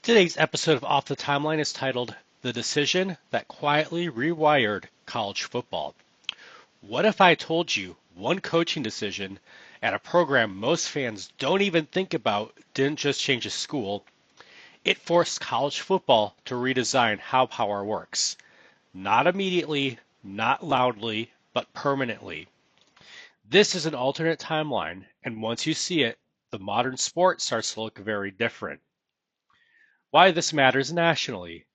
Today's episode of Off the Timeline is titled The Decision That Quietly Rewired College Football. What if I told you one coaching decision at a program most fans don't even think about didn't just change a school, it forced college football to redesign how power works. Not immediately, not loudly, but permanently. This is an alternate timeline, and once you see it, the modern sport starts to look very different. Why this matters nationally.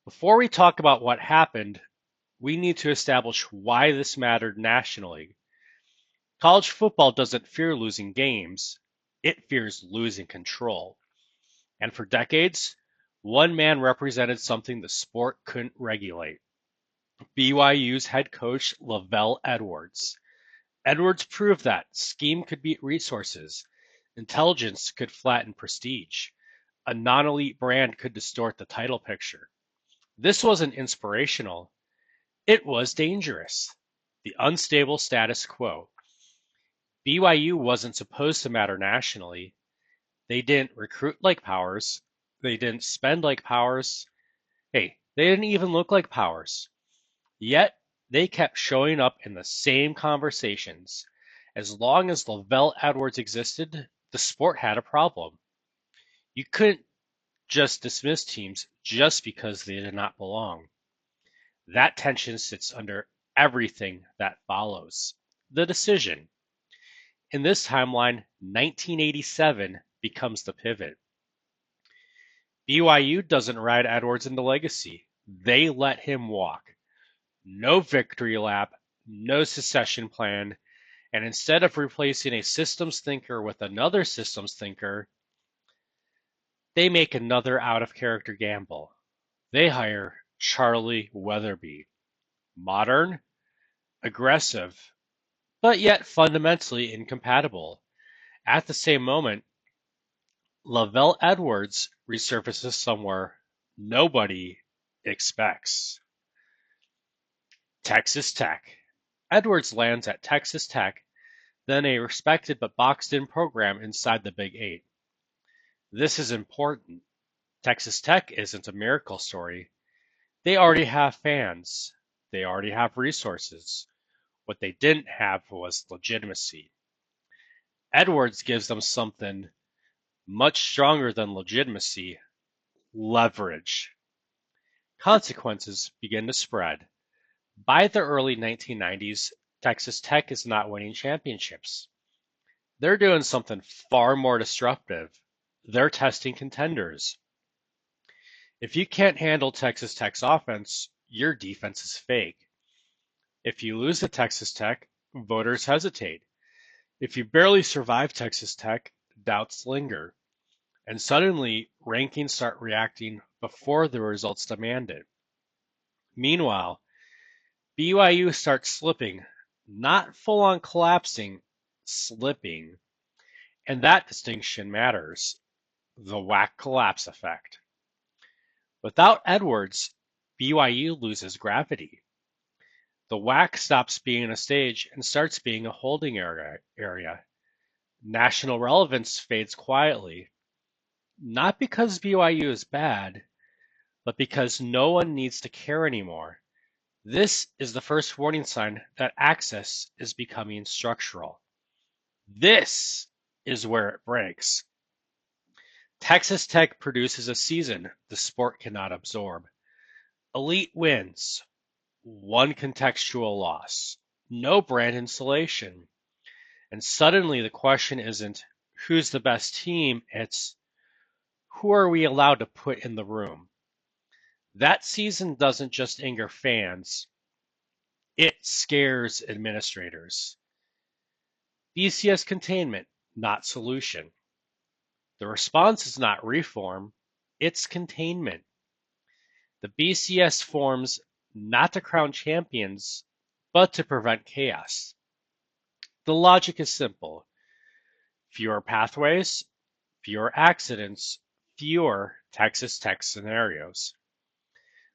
Before we talk about what happened, we need to establish why this mattered nationally. College football doesn't fear losing games, it fears losing control. And for decades, one man represented something the sport couldn't regulate. BYU's head coach, LaVell Edwards. Edwards proved that scheme could beat resources, intelligence could flatten prestige, a non-elite brand could distort the title picture. This wasn't inspirational, it was dangerous. The unstable status quo. BYU wasn't supposed to matter nationally. They didn't recruit like Powers. They didn't spend like Powers. Hey, they didn't even look like Powers. Yet, they kept showing up in the same conversations. As long as LaVell Edwards existed, the sport had a problem. You couldn't just dismiss teams just because they did not belong. That tension sits under everything that follows. The decision. In this timeline, 1987 becomes the pivot. BYU doesn't ride Edwards into legacy. They let him walk. No victory lap, no secession plan, and instead of replacing a systems thinker with another systems thinker, they make another out-of-character gamble. They hire Charlie Weatherby. Modern, aggressive, but yet fundamentally incompatible. At the same moment, LaVell Edwards resurfaces somewhere nobody expects. Texas Tech. Edwards lands at Texas Tech, then a respected but boxed-in program inside the Big Eight. This is important. Texas Tech isn't a miracle story. They already have fans. They already have resources. What they didn't have was legitimacy. Edwards gives them something much stronger than legitimacy: leverage. Consequences begin to spread. By the early 1990s, Texas Tech is not winning championships. They're doing something far more disruptive. They're testing contenders. If you can't handle Texas Tech's offense, your defense is fake. If you lose to Texas Tech, voters hesitate. If you barely survive Texas Tech, doubts linger. And suddenly, rankings start reacting before the results demand it. Meanwhile, BYU starts slipping, not full on collapsing, slipping. And that distinction matters: the WAC collapse effect. Without Edwards, BYU loses gravity. The WAC stops being a stage and starts being a holding area. National relevance fades quietly, not because BYU is bad, but because no one needs to care anymore. This is the first warning sign that access is becoming structural. This is where it breaks. Texas Tech produces a season the sport cannot absorb. Elite wins, one contextual loss, no brand insulation. And suddenly the question isn't who's the best team, it's who are we allowed to put in the room? That season doesn't just anger fans, it scares administrators. BCS containment, not solution. The response is not reform, it's containment. The BCS forms not to crown champions, but to prevent chaos. The logic is simple: fewer pathways, fewer accidents, fewer Texas Tech scenarios.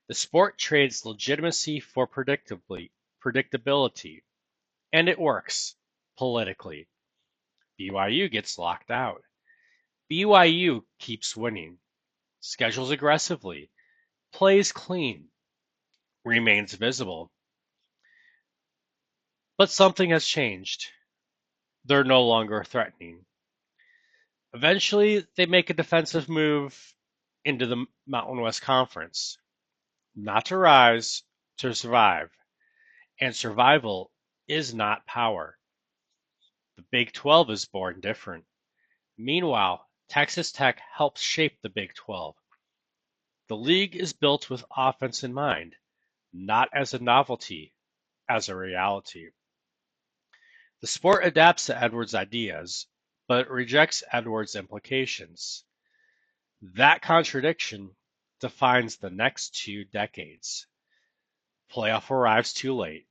The sport trades legitimacy for predictability, and it works politically. BYU gets locked out. BYU keeps winning. schedules aggressively, plays clean, remains visible. But something has changed. They're no longer threatening. Eventually, they make a defensive move into the Mountain West Conference. Not to rise, to survive. And survival is not power. The Big 12 is born different. Meanwhile, Texas Tech helps shape the Big 12. The league is built with offense in mind, not as a novelty, as a reality. The sport adapts to Edwards' ideas, but it rejects Edwards' implications. That contradiction defines the next 2 decades. Playoff arrives too late.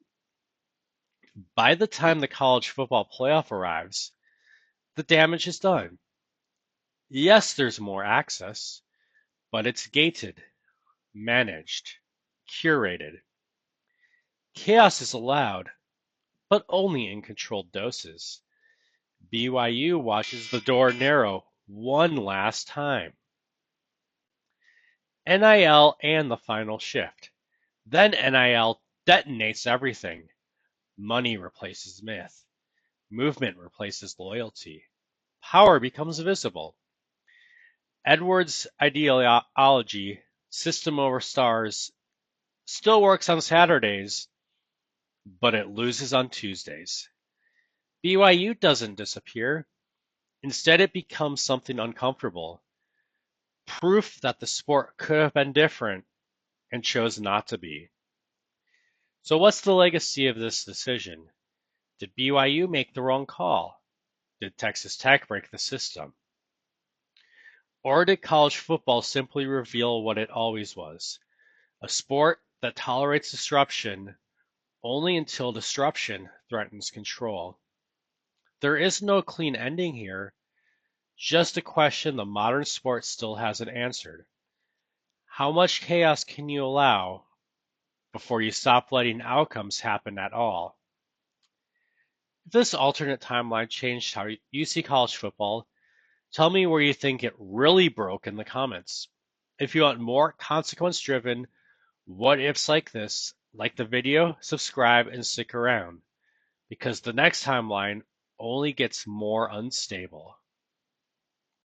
By the time the college football playoff arrives, the damage is done. Yes, there's more access, but it's gated, managed, curated. Chaos is allowed, but only in controlled doses. BYU watches the door narrow one last time. NIL and the final shift. Then NIL detonates everything. Money replaces myth. Movement replaces loyalty. Power becomes visible. Edwards' ideology, system over stars, still works on Saturdays, but it loses on Tuesdays. BYU doesn't disappear. Instead, it becomes something uncomfortable. Proof that the sport could have been different and chose not to be. So what's the legacy of this decision? Did BYU make the wrong call? Did Texas Tech break the system? Or did college football simply reveal what it always was? A sport that tolerates disruption only until disruption threatens control. There is no clean ending here, just a question the modern sport still hasn't answered. How much chaos can you allow before you stop letting outcomes happen at all? If this alternate timeline changed how you see college football, tell me where you think it really broke in the comments. If you want more consequence-driven what-ifs like this, like the video, subscribe, and stick around, because the next timeline only gets more unstable.